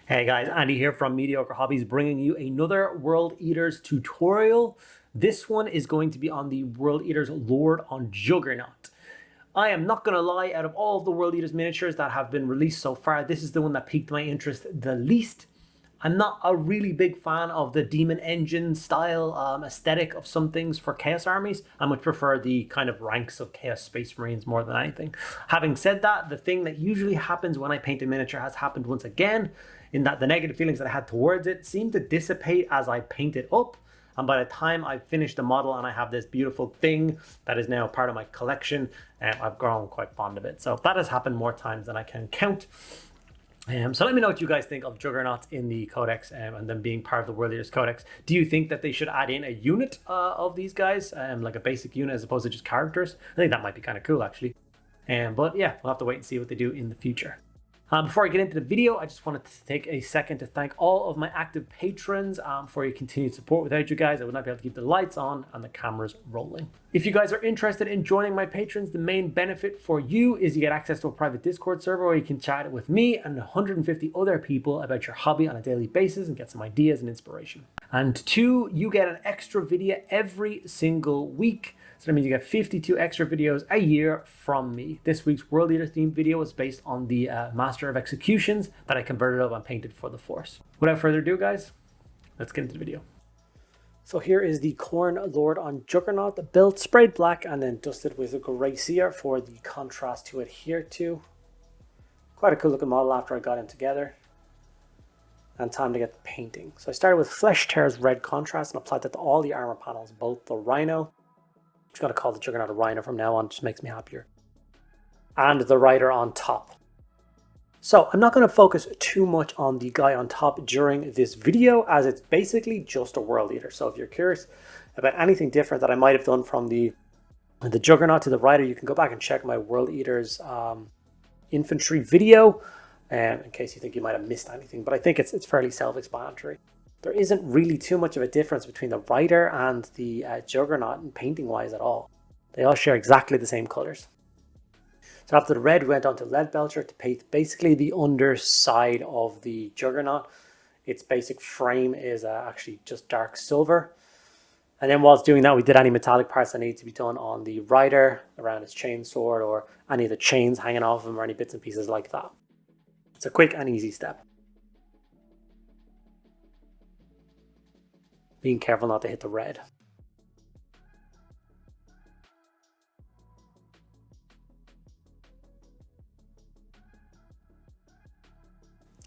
Hey guys, Andy here from Mediocre Hobbies bringing you another World Eaters tutorial. This one is going to be on the World Eaters Lord on Juggernaut. I am not going to lie, out of all of the World Eaters miniatures that have been released so far, this is the one that piqued my interest the least. I'm not a really big fan of the Demon Engine style aesthetic of some things for Chaos armies. I much prefer the kind of ranks of Chaos Space Marines more than anything. Having said that, the thing that usually happens when I paint a miniature has happened once again, in that the negative feelings that I had towards it seem to dissipate as I paint it up. And by the time I finish the model and I have this beautiful thing that is now part of my collection, I've grown quite fond of it. So that has happened more times than I can count. So let me know what you guys think of Juggernaut in the Codex and them being part of the World Eaters Codex. Do you think that they should add in a unit of these guys, like a basic unit as opposed to just characters? I think that might be kind of cool actually. But yeah, we'll have to wait and see what they do in the future. Before I get into the video, I just wanted to take a second to thank all of my active patrons for your continued support. Without you guys, I would not be able to keep the lights on and the cameras rolling. If you guys are interested in joining my patrons, the main benefit for you is you get access to a private Discord server where you can chat with me and 150 other people about your hobby on a daily basis and get some ideas and inspiration. And two, you get an extra video every single week. So that means you get 52 extra videos a year from me. This week's World Eater themed video is based on the Master of Executions that I converted up and painted for the Force. Without further ado, guys, let's get into the video. So here is the Khorne Lord on Juggernaut, built, sprayed black, and then dusted with a grey Seer for the contrast to adhere to. Quite a cool looking model after I got him together. And time to get the painting. So I started with Flesh Tear's red contrast and applied that to all the armor panels, both the Rhino. I'm just going to call the Juggernaut a Rhino from now on, it just makes me happier. And the Rider on top. So I'm not going to focus too much on the guy on top during this video, as it's basically just a World Eater. So if you're curious about anything different that I might have done from the Juggernaut to the Rider, you can go back and check my World Eaters infantry video, in case you think you might have missed anything. But I think it's fairly self-explanatory. There isn't really too much of a difference between the Rider and the Juggernaut painting wise at all. They all share exactly the same colors. So after the red, we went on to Leadbelcher to paint basically the underside of the Juggernaut. Its basic frame is actually just dark silver. And then whilst doing that, we did any metallic parts that need to be done on the Rider, around his chainsword, or any of the chains hanging off him, or any bits and pieces like that. It's a quick and easy step. Being careful not to hit the red.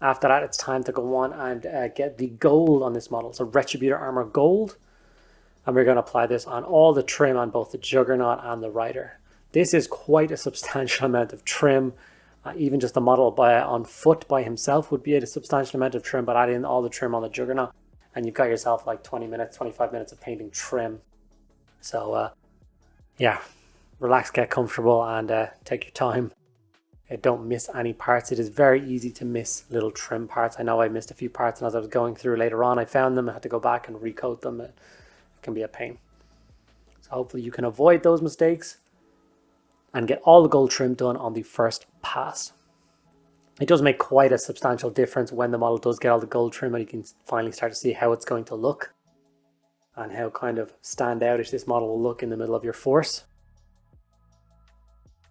After that, it's time to go on and get the gold on this model. So Retributor Armour gold. And we're going to apply this on all the trim on both the Juggernaut and the Rider. This is quite a substantial amount of trim. Even just the model on foot by himself would be a substantial amount of trim, but add in all the trim on the Juggernaut, and you've got yourself like 20 minutes, 25 minutes of painting trim. So yeah, relax, get comfortable, and take your time. Don't miss any parts. It is very easy to miss little trim parts. I know I missed a few parts, and as I was going through later on, I found them. I had to go back and recoat them. It can be a pain. So hopefully you can avoid those mistakes and get all the gold trim done on the first pass. It does make quite a substantial difference when the model does get all the gold trim, and you can finally start to see how it's going to look and how kind of standoutish this model will look in the middle of your force.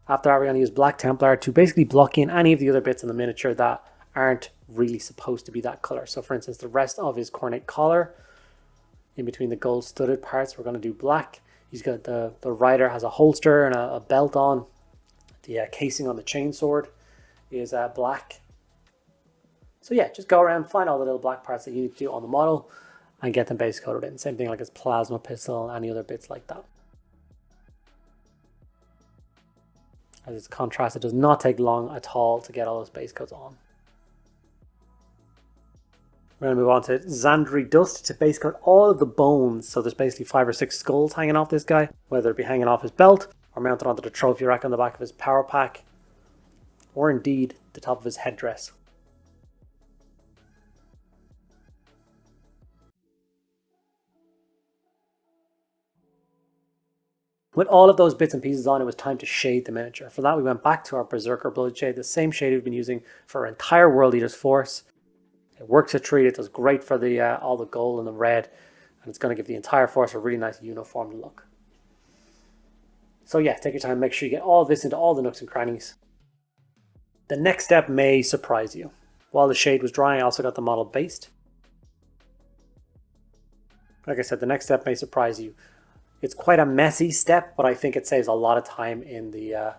After that, we're going to use Black Templar to basically block in any of the other bits in the miniature that aren't really supposed to be that color. So for instance, the rest of his cornate collar, in between the gold studded parts, we're going to do black. He's got the Rider has a holster and a belt on. The casing on the chainsword is black. So yeah, just go around, find all the little black parts that you need to do on the model and get them base coated in. Same thing like his plasma pistol and any other bits like that. As it's contrast, it does not take long at all to get all those base coats on. We're going to move on to Zandri Dust to base coat all of the bones. So there's basically 5 or 6 skulls hanging off this guy, whether it be hanging off his belt or mounted onto the trophy rack on the back of his power pack, or indeed the top of his headdress. With all of those bits and pieces on, it was time to shade the miniature. For that, we went back to our Berserker Bloodshade, the same shade we've been using for our entire World Eaters force. It works a treat. It does great for the all the gold and the red, and it's going to give the entire force a really nice uniform look. So yeah, take your time, make sure you get all this into all the nooks and crannies. The next step may surprise you. While the shade was drying, I also got the model based. Like I said, the next step may surprise you. It's quite a messy step, but I think it saves a lot of time in the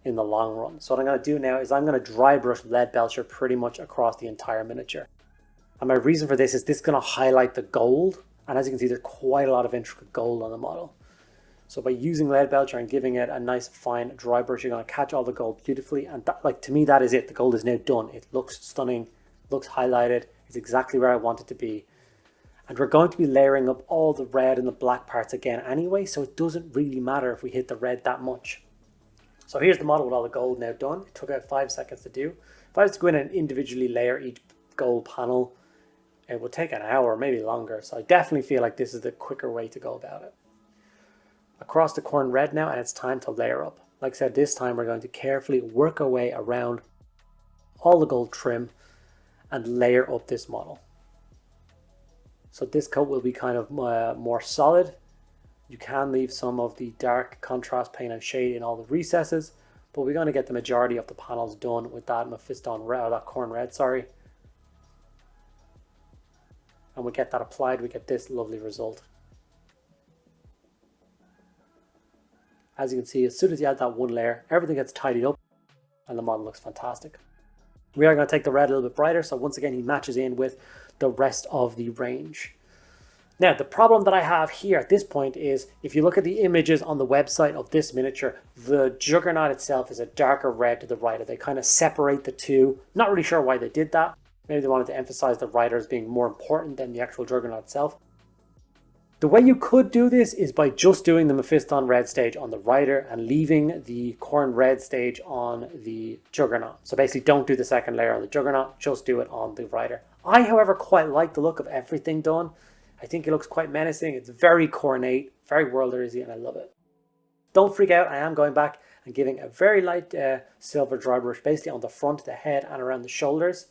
long run. So what I'm going to do now is I'm going to dry brush Leadbelcher pretty much across the entire miniature. And my reason for this is this is going to highlight the gold. And as you can see, there's quite a lot of intricate gold on the model. So by using Leadbelcher and giving it a nice fine dry brush, you're going to catch all the gold beautifully. And that, like, to me, that is it. The gold is now done. It looks stunning, looks highlighted. It's exactly where I want it to be. And we're going to be layering up all the red and the black parts again anyway, so it doesn't really matter if we hit the red that much. So here's the model with all the gold now done. It took about 5 seconds to do. If I was to go in and individually layer each gold panel, it would take an hour, maybe longer. So I definitely feel like this is the quicker way to go about it. Across the Khorne Red now, and it's time to layer up. Like I said, this time we're going to carefully work our way around all the gold trim and layer up this model. So this coat will be kind of more solid. You can leave some of the dark contrast paint and shade in all the recesses, but we're going to get the majority of the panels done with that Mephiston Red, or that Khorne Red, sorry. And we get that applied, we get this lovely result. As you can see, as soon as you add that one layer, everything gets tidied up and the model looks fantastic. We are going to take the red a little bit brighter, so once again he matches in with the rest of the range. Now, the problem that I have here at this point is, if you look at the images on the website of this miniature, the Juggernaut itself is a darker red to the rider. They kind of separate the two. Not really sure why they did that. Maybe they wanted to emphasize the rider as being more important than the actual Juggernaut itself. The way you could do this is by just doing the Mephiston Red stage on the rider and leaving the Khorne Red stage on the Juggernaut. So basically don't do the second layer on the Juggernaut, just do it on the rider. I, however, quite like the look of everything done. I think it looks quite menacing. It's very ornate, very World Earsy, and I love it. Don't freak out, I am going back and giving a very light silver dry brush basically on the front, the head, and around the shoulders.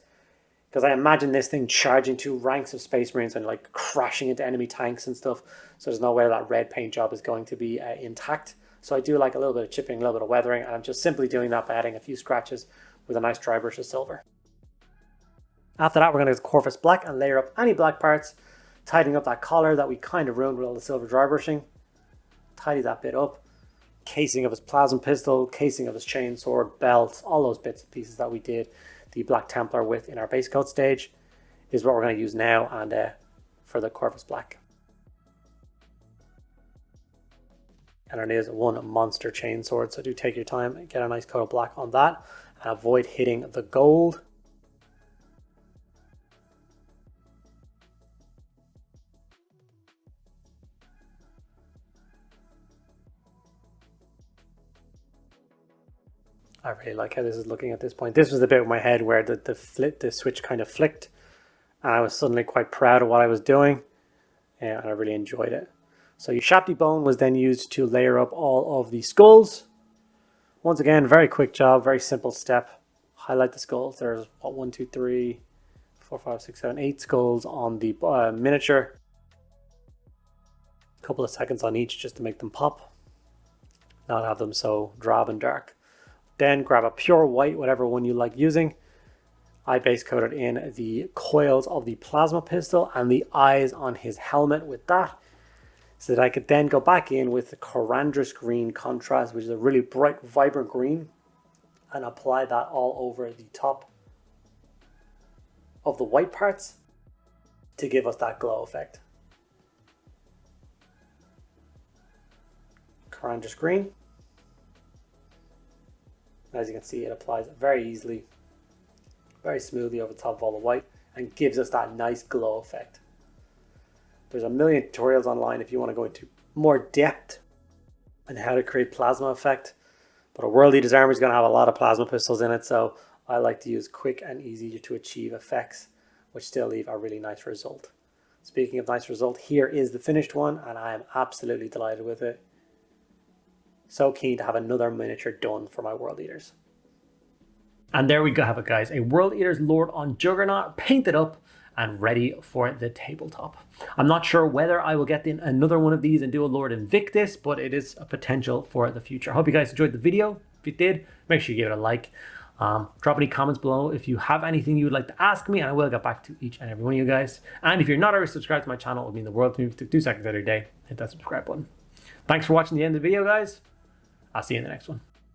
Because I imagine this thing charging two ranks of Space Marines and like crashing into enemy tanks and stuff. So there's no way that red paint job is going to be intact. So I do like a little bit of chipping, a little bit of weathering. And I'm just simply doing that by adding a few scratches with a nice dry brush of silver. After that, we're going to get Corvus Black and layer up any black parts. Tidying up that collar that we kind of ruined with all the silver dry brushing. Tidy that bit up. Casing of his plasma pistol, casing of his chainsword, belt, all those bits and pieces that we did the Black Templar with in our base coat stage is what we're going to use now and for the Corvus Black. And it is one monster chainsword, so do take your time and get a nice coat of black on that and avoid hitting the gold. I really like how this is looking at this point. This was the bit of my head where the switch kind of flicked and I was suddenly quite proud of what I was doing and I really enjoyed it. So Ushabti Bone was then used to layer up all of the skulls. Once again, very quick job, very simple step. Highlight the skulls. There's what, 1, 2, 3, 4, 5, 6, 7, 8 skulls on the miniature. A couple of seconds on each just to make them pop. Not have them so drab and dark. Then grab a pure white, whatever one you like using. I base coated in the coils of the plasma pistol and the eyes on his helmet with that, so that I could then go back in with the Corandrus green contrast, which is a really bright, vibrant green, and apply that all over the top of the white parts to give us that glow effect. Corandrus green. As you can see, it applies very easily, very smoothly over the top of all the white and gives us that nice glow effect. There's a million tutorials online if you want to go into more depth on how to create plasma effect, but a World Eater's armor is going to have a lot of plasma pistols in it, so I like to use quick and easy to achieve effects which still leave a really nice result. Speaking of nice result, here is the finished one and I am absolutely delighted with it. So keen to have another miniature done for my World Eaters. And there we go, have it guys, a World Eaters Lord on Juggernaut, painted up and ready for the tabletop. I'm not sure whether I will get in another one of these and do a Lord Invictus, but it is a potential for the future. I hope you guys enjoyed the video. If you did, make sure you give it a like. Drop any comments below if you have anything you would like to ask me, and I will get back to each and every one of you guys. And if you're not already subscribed to my channel, it would mean the world to me. If you took 2 seconds out of your day, hit that subscribe button. Thanks for watching the end of the video, guys. I'll see you in the next one.